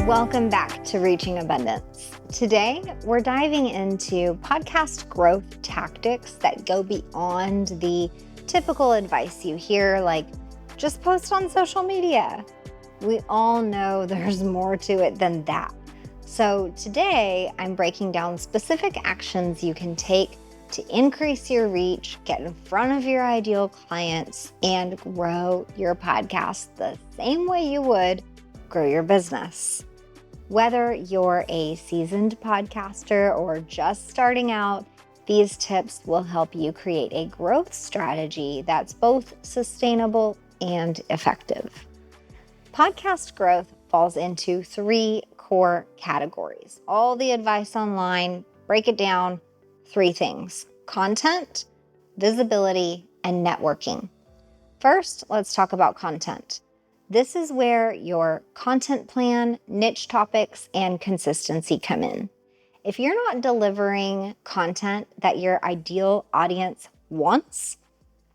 Welcome back to Reaching Abundance. Today, we're diving into podcast growth tactics that go beyond the typical advice you hear, like just post on social media. We all know there's more to it than that. So today, I'm breaking down specific actions you can take to increase your reach, get in front of your ideal clients, and grow your podcast the same way you would grow your business. Whether you're a seasoned podcaster or just starting out, these tips will help you create a growth strategy that's both sustainable and effective. Podcast growth falls into 3 core categories. All the advice online, break it down, 3 things: content, visibility, and networking. First, let's talk about content. This is where your content plan, niche topics, and consistency come in. If you're not delivering content that your ideal audience wants,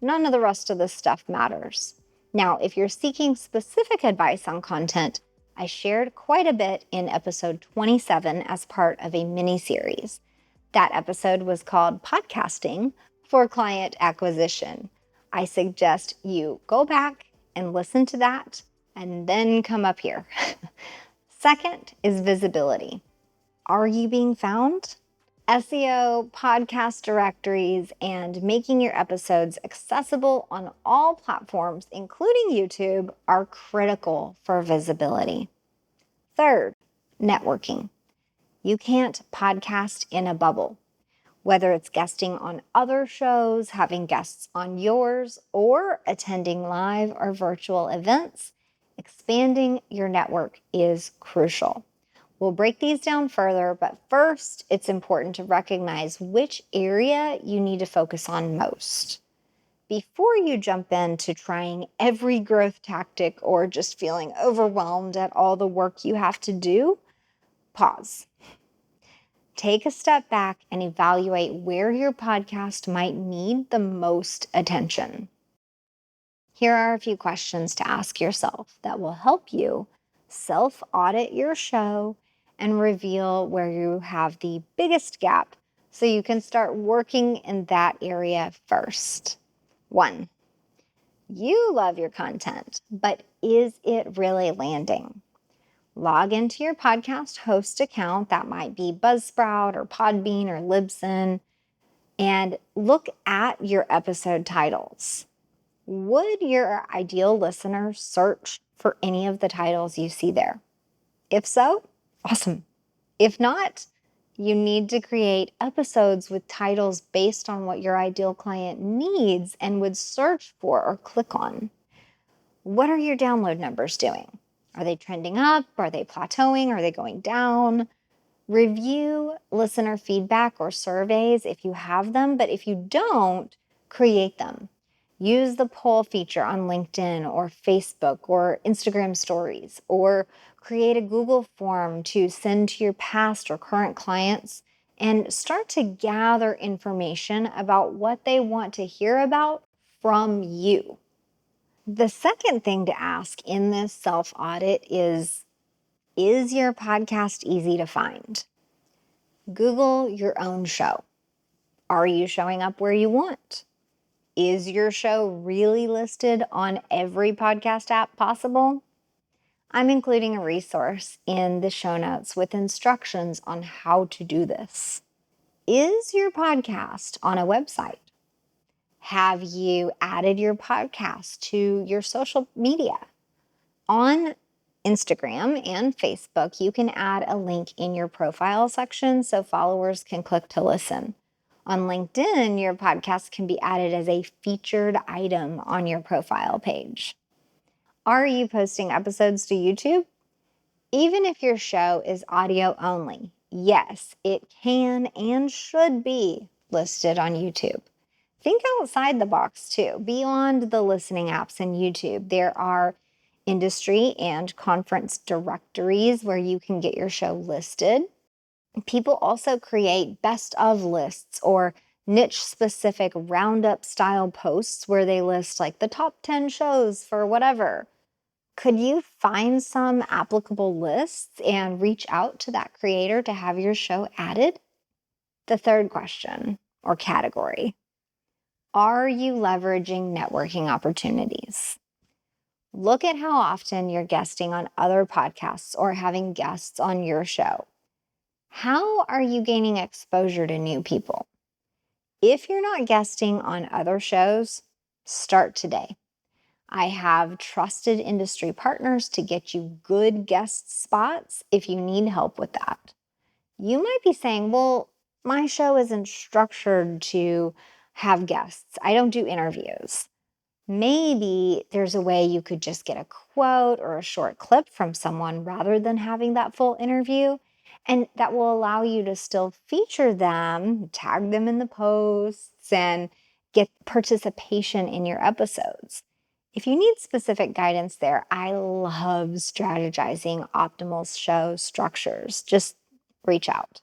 none of the rest of this stuff matters. Now, if you're seeking specific advice on content, I shared quite a bit in episode 27 as part of a mini-series. That episode was called Podcasting for Client Acquisition. I suggest you go back and listen to that and then come up here. Second is visibility. Are you being found? SEO, podcast directories, and making your episodes accessible on all platforms, including YouTube, are critical for visibility. Third, networking. You can't podcast in a bubble. Whether it's guesting on other shows, having guests on yours, or attending live or virtual events, expanding your network is crucial. We'll break these down further, but first, it's important to recognize which area you need to focus on most. Before you jump into trying every growth tactic or just feeling overwhelmed at all the work you have to do, pause. Take a step back and evaluate where your podcast might need the most attention. Here are a few questions to ask yourself that will help you self-audit your show and reveal where you have the biggest gap so you can start working in that area first. 1, you love your content, but is it really landing? Log into your podcast host account, that might be Buzzsprout or Podbean or Libsyn, and look at your episode titles. Would your ideal listener search for any of the titles you see there? If so, awesome. If not, you need to create episodes with titles based on what your ideal client needs and would search for or click on. What are your download numbers doing? Are they trending up? Are they plateauing? Are they going down? Review listener feedback or surveys if you have them, but if you don't, create them. Use the poll feature on LinkedIn or Facebook or Instagram stories, or create a Google form to send to your past or current clients and start to gather information about what they want to hear about from you. The second thing to ask in this self-audit is your podcast easy to find? Google your own show. Are you showing up where you want? Is your show really listed on every podcast app possible? I'm including a resource in the show notes with instructions on how to do this. Is your podcast on a website? Have you added your podcast to your social media? On Instagram and Facebook, you can add a link in your profile section so followers can click to listen. On LinkedIn, your podcast can be added as a featured item on your profile page. Are you posting episodes to YouTube? Even if your show is audio only, yes, it can and should be listed on YouTube. Think outside the box too. Beyond the listening apps and YouTube, there are industry and conference directories where you can get your show listed. People also create best of lists or niche specific roundup style posts where they list like the top 10 shows for whatever. Could you find some applicable lists and reach out to that creator to have your show added? The third question or category: are you leveraging networking opportunities? Look at how often you're guesting on other podcasts or having guests on your show. How are you gaining exposure to new people? If you're not guesting on other shows, start today. I have trusted industry partners to get you good guest spots if you need help with that. You might be saying, well, my show isn't structured to have guests. I don't do interviews. Maybe there's a way you could just get a quote or a short clip from someone rather than having that full interview. And that will allow you to still feature them, tag them in the posts, and get participation in your episodes. If you need specific guidance there, I love strategizing optimal show structures. Just reach out.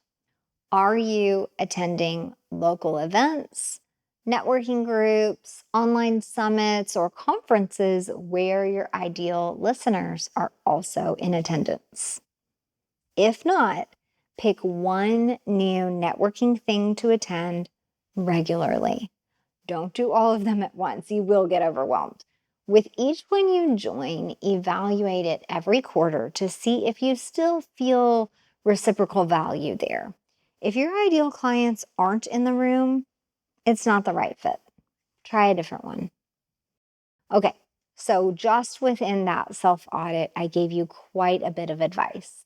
Are you attending local events, networking groups, online summits, or conferences where your ideal listeners are also in attendance? If not, pick one new networking thing to attend regularly. Don't do all of them at once. You will get overwhelmed. With each one you join, evaluate it every quarter to see if you still feel reciprocal value there. If your ideal clients aren't in the room, it's not the right fit. Try a different one. Okay, so just within that self-audit, I gave you quite a bit of advice.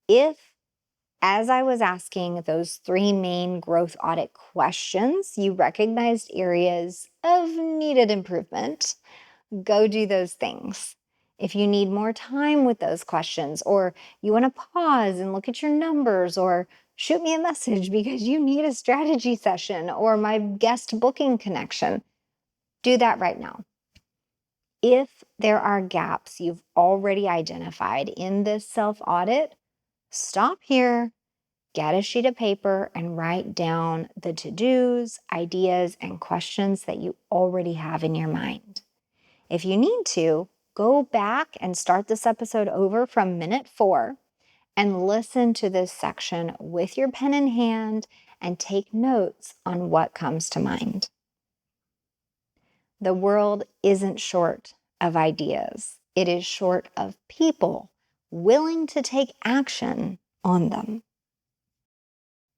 If, as I was asking those 3 main growth audit questions, you recognized areas of needed improvement, go do those things. If you need more time with those questions, or you want to pause and look at your numbers, or shoot me a message because you need a strategy session or my guest booking connection, do that right now. If there are gaps you've already identified in this self-audit, stop here, get a sheet of paper, and write down the to-dos, ideas, and questions that you already have in your mind. If you need to, go back and start this episode over from minute 4 and listen to this section with your pen in hand and take notes on what comes to mind. The world isn't short of ideas. It is short of people willing to take action on them.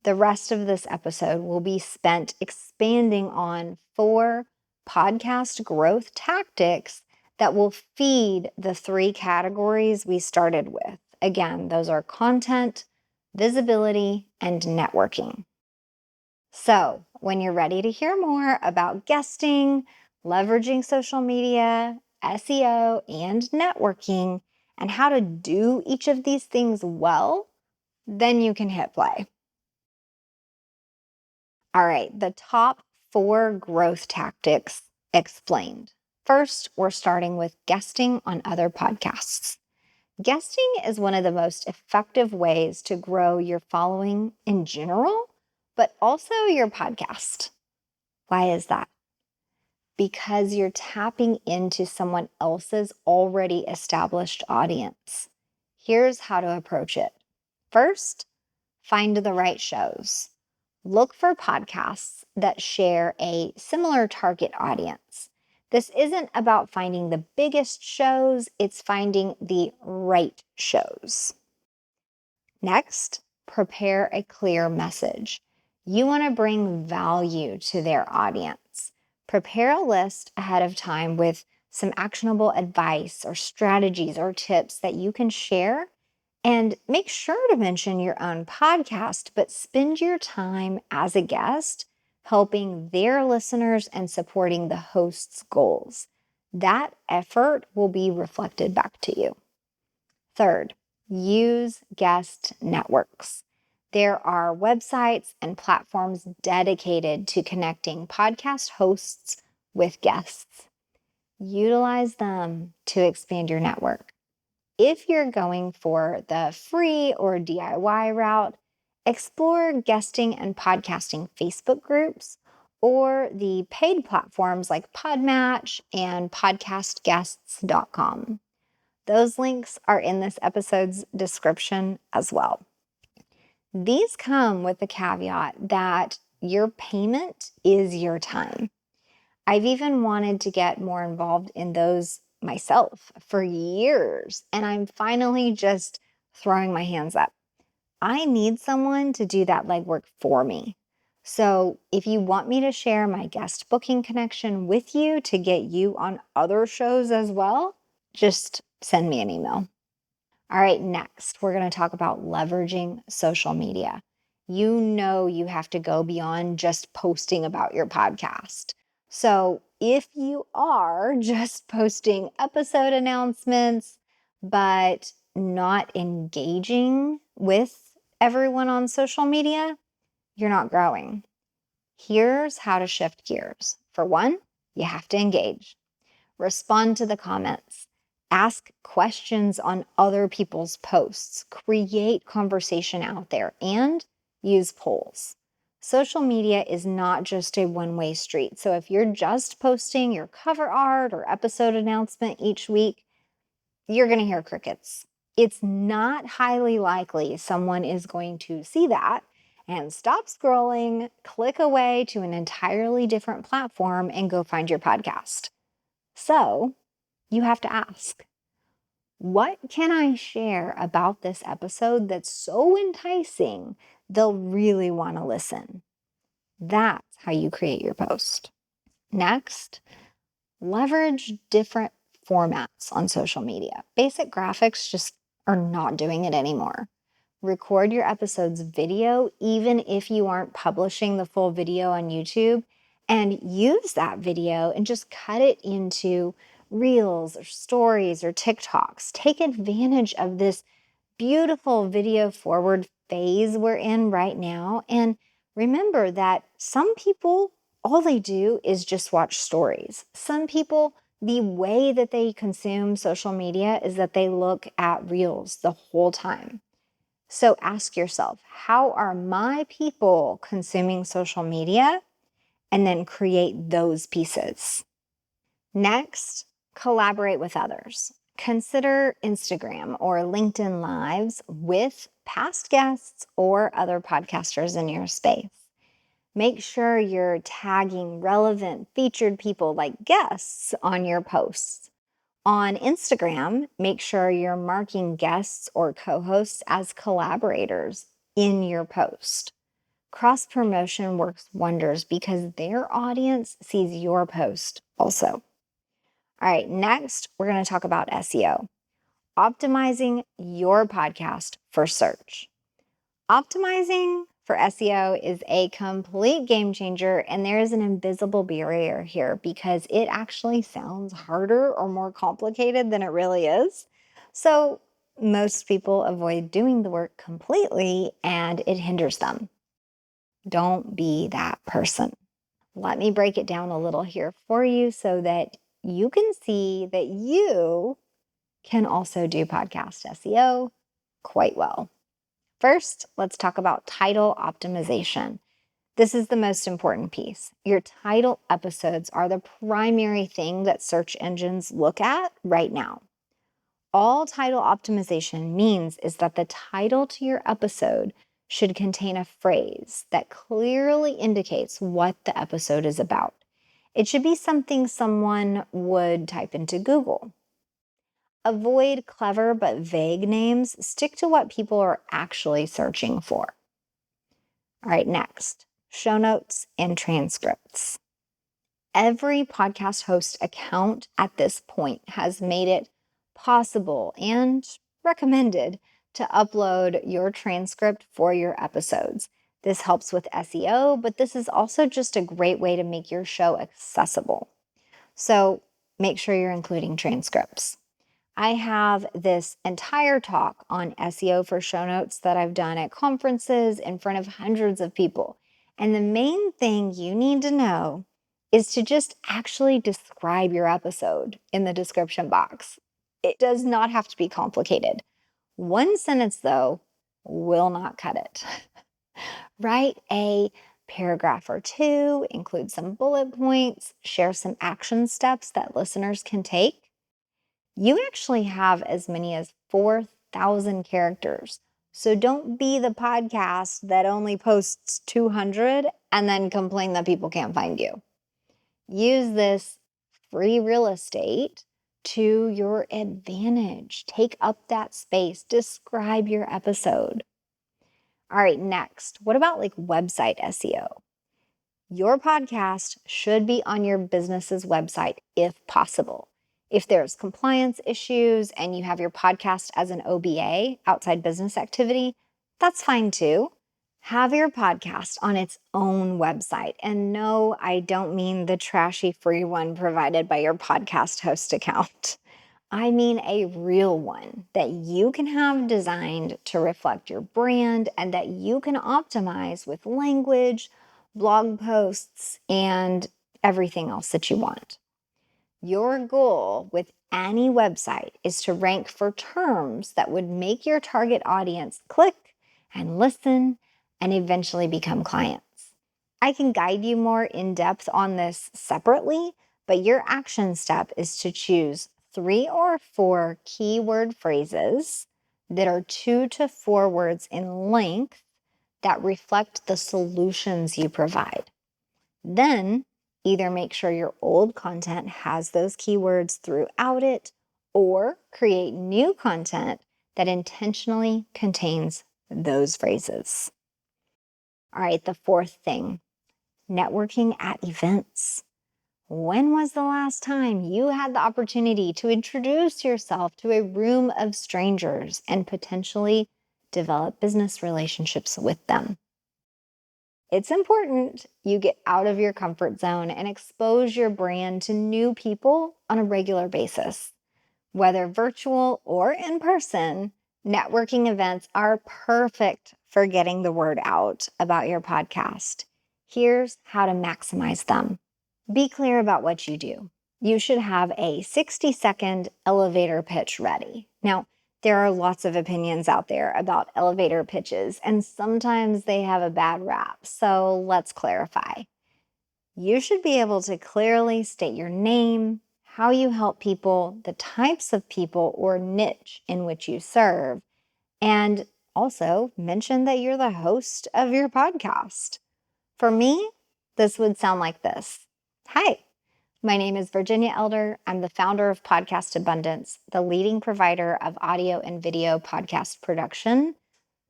The rest of this episode will be spent expanding on 4 podcast growth tactics that will feed the 3 categories we started with. Again, those are content, visibility, and networking. So, when you're ready to hear more about guesting, leveraging social media, SEO, and networking, and how to do each of these things well, then you can hit play. All right, the top 4 growth tactics explained. First, we're starting with guesting on other podcasts. Guesting is one of the most effective ways to grow your following in general, but also your podcast. Why is that? Because you're tapping into someone else's already established audience. Here's how to approach it. First, find the right shows. Look for podcasts that share a similar target audience. This isn't about finding the biggest shows, it's finding the right shows. Next, prepare a clear message. You want to bring value to their audience. Prepare a list ahead of time with some actionable advice or strategies or tips that you can share. And make sure to mention your own podcast, but spend your time as a guest helping their listeners and supporting the host's goals. That effort will be reflected back to you. Third, use guest networks. There are websites and platforms dedicated to connecting podcast hosts with guests. Utilize them to expand your network. If you're going for the free or DIY route, explore guesting and podcasting Facebook groups or the paid platforms like Podmatch and podcastguests.com. Those links are in this episode's description as well. These come with the caveat that your payment is your time. I've even wanted to get more involved in those myself for years, and I'm finally just throwing my hands up. I need someone to do that legwork for me. So if you want me to share my guest booking connection with you to get you on other shows as well, just send me an email. All right, next, we're going to talk about leveraging social media. You know, you have to go beyond just posting about your podcast. So if you are just posting episode announcements, but not engaging with everyone on social media, you're not growing. Here's how to shift gears. For one, you have to engage. Respond to the comments. Ask questions on other people's posts. Create conversation out there and use polls. Social media is not just a one-way street. So if you're just posting your cover art or episode announcement each week, you're going to hear crickets. It's not highly likely someone is going to see that and stop scrolling, click away to an entirely different platform, and go find your podcast. So you have to ask, what can I share about this episode that's so enticing they'll really want to listen? That's how you create your post. Next, leverage different formats on social media. Basic graphics just are not doing it anymore. Record your episode's video, even if you aren't publishing the full video on YouTube, and use that video and just cut it into reels or stories or TikToks. Take advantage of this beautiful video forward phase we're in right now. And remember that some people, all they do is just watch stories. Some people, the way that they consume social media is that they look at reels the whole time. So ask yourself, how are my people consuming social media? And then create those pieces. Next, collaborate with others. Consider Instagram or LinkedIn Lives with past guests or other podcasters in your space. Make sure you're tagging relevant featured people like guests on your posts. On Instagram, make sure you're marking guests or co-hosts as collaborators in your post. Cross-promotion works wonders because their audience sees your post also. All right, next, we're going to talk about SEO, optimizing your podcast for search. Optimizing for SEO is a complete game changer, and there is an invisible barrier here because it actually sounds harder or more complicated than it really is. So most people avoid doing the work completely, and it hinders them. Don't be that person. Let me break it down a little here for you so that you can see that you can also do podcast SEO quite well. First, let's talk about title optimization. This is the most important piece. Your title episodes are the primary thing that search engines look at right now. All title optimization means is that the title to your episode should contain a phrase that clearly indicates what the episode is about. It should be something someone would type into Google. Avoid clever but vague names. Stick to what people are actually searching for. All right, next, show notes and transcripts. Every podcast host account at this point has made it possible and recommended to upload your transcript for your episodes. This helps with SEO, but this is also just a great way to make your show accessible. So make sure you're including transcripts. I have this entire talk on SEO for show notes that I've done at conferences in front of hundreds of people. And the main thing you need to know is to just actually describe your episode in the description box. It does not have to be complicated. One sentence, though, will not cut it. Write a paragraph or two, include some bullet points, share some action steps that listeners can take. You actually have as many as 4,000 characters. So don't be the podcast that only posts 200 and then complain that people can't find you. Use this free real estate to your advantage. Take up that space. Describe your episode. All right, next, what about like website SEO? Your podcast should be on your business's website if possible. If there's compliance issues and you have your podcast as an OBA, outside business activity, that's fine too. Have your podcast on its own website. And no, I don't mean the trashy free one provided by your podcast host account. I mean a real one that you can have designed to reflect your brand and that you can optimize with language, blog posts, and everything else that you want. Your goal with any website is to rank for terms that would make your target audience click and listen and eventually become clients. I can guide you more in depth on this separately, but your action step is to choose 3 or 4 keyword phrases that are 2 to 4 words in length that reflect the solutions you provide. Then either make sure your old content has those keywords throughout it or create new content that intentionally contains those phrases. All right, the fourth thing, networking at events. When was the last time you had the opportunity to introduce yourself to a room of strangers and potentially develop business relationships with them? It's important you get out of your comfort zone and expose your brand to new people on a regular basis. Whether virtual or in person, networking events are perfect for getting the word out about your podcast. Here's how to maximize them. Be clear about what you do. You should have a 60-second elevator pitch ready. Now, there are lots of opinions out there about elevator pitches, and sometimes they have a bad rap. So let's clarify. You should be able to clearly state your name, how you help people, the types of people or niche in which you serve, and also mention that you're the host of your podcast. For me, this would sound like this. Hi, my name is Virginia Elder. I'm the founder of Podcast Abundance, the leading provider of audio and video podcast production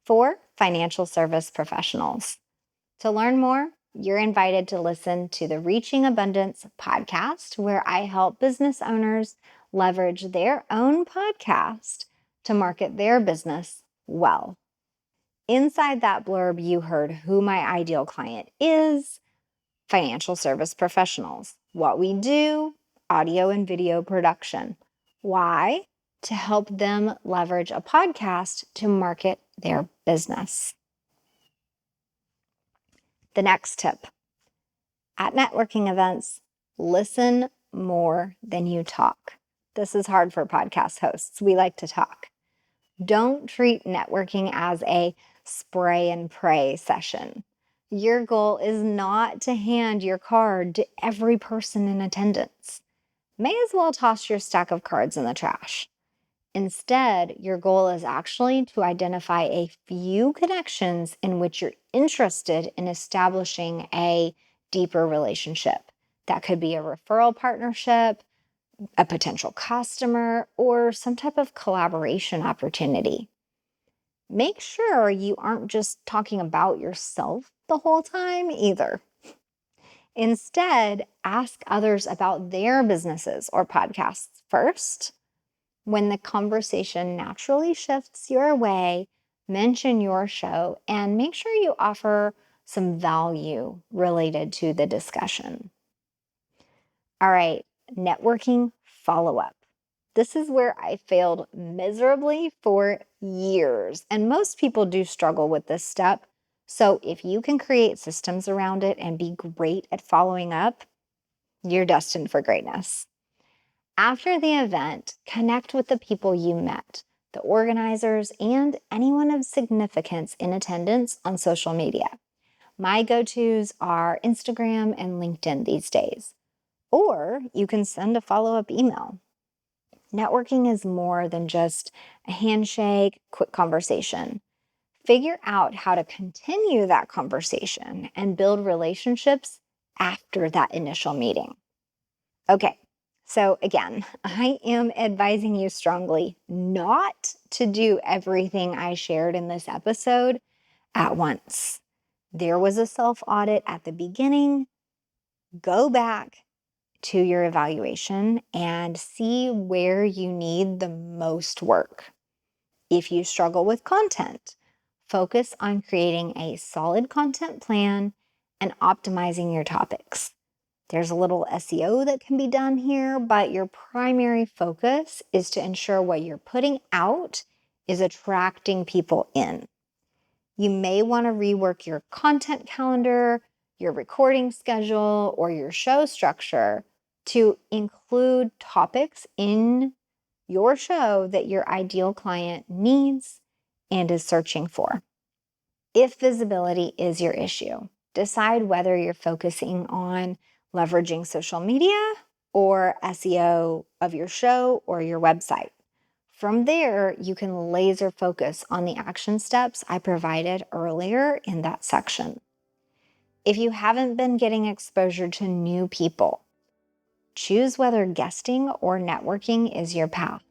for financial service professionals. To learn more, you're invited to listen to the Reaching Abundance podcast, where I help business owners leverage their own podcast to market their business well. Inside that blurb, you heard who my ideal client is, financial service professionals. What we do, audio and video production. Why? To help them leverage a podcast to market their business. The next tip. At networking events, listen more than you talk. This is hard for podcast hosts. We like to talk. Don't treat networking as a spray and pray session. Your goal is not to hand your card to every person in attendance. May as well toss your stack of cards in the trash. Instead, your goal is actually to identify a few connections in which you're interested in establishing a deeper relationship. That could be a referral partnership, a potential customer, or some type of collaboration opportunity. Make sure you aren't just talking about yourself the whole time either. Instead, ask others about their businesses or podcasts first. When the conversation naturally shifts your way, mention your show and make sure you offer some value related to the discussion. All right, networking follow-up. This is where I failed miserably for years, and most people do struggle with this step. So if you can create systems around it and be great at following up, you're destined for greatness. After the event, connect with the people you met, the organizers, and anyone of significance in attendance on social media. My go-tos are Instagram and LinkedIn these days. Or you can send a follow-up email. Networking is more than just a handshake, quick conversation. Figure out how to continue that conversation and build relationships after that initial meeting. Okay, so again, I am advising you strongly not to do everything I shared in this episode at once. There was a self-audit at the beginning. Go back to your evaluation and see where you need the most work. If you struggle with content, focus on creating a solid content plan and optimizing your topics. There's a little SEO that can be done here, but your primary focus is to ensure what you're putting out is attracting people in. You may want to rework your content calendar, your recording schedule, or your show structure to include topics in your show that your ideal client needs and is searching for. If visibility is your issue, decide whether you're focusing on leveraging social media or SEO of your show or your website. From there, you can laser focus on the action steps I provided earlier in that section. If you haven't been getting exposure to new people, choose whether guesting or networking is your path.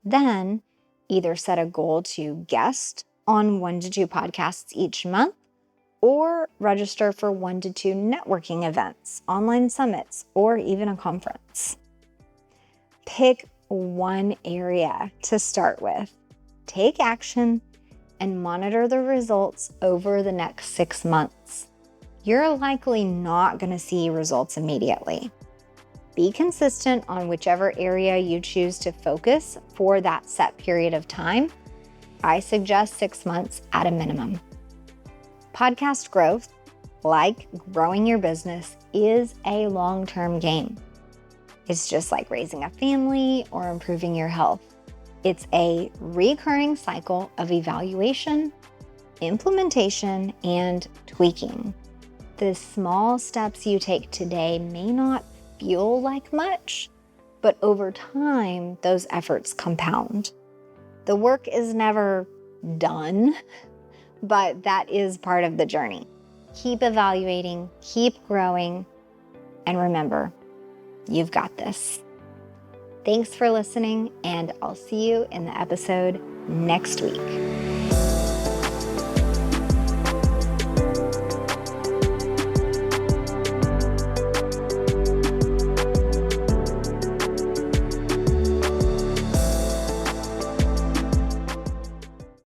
Then, either set a goal to guest on 1 to 2 podcasts each month, or register for 1 to 2 networking events, online summits, or even a conference. Pick one area to start with. Take action and monitor the results over the next 6 months. You're likely not going to see results immediately. Be consistent on whichever area you choose to focus for that set period of time. I suggest 6 months at a minimum. Podcast growth, like growing your business, is a long-term game. It's just like raising a family or improving your health. It's a recurring cycle of evaluation, implementation, and tweaking. The small steps you take today may not feel like much, but over time, those efforts compound. The work is never done, but that is part of the journey. Keep evaluating, keep growing, and remember, you've got this. Thanks for listening, and I'll see you in the episode next week.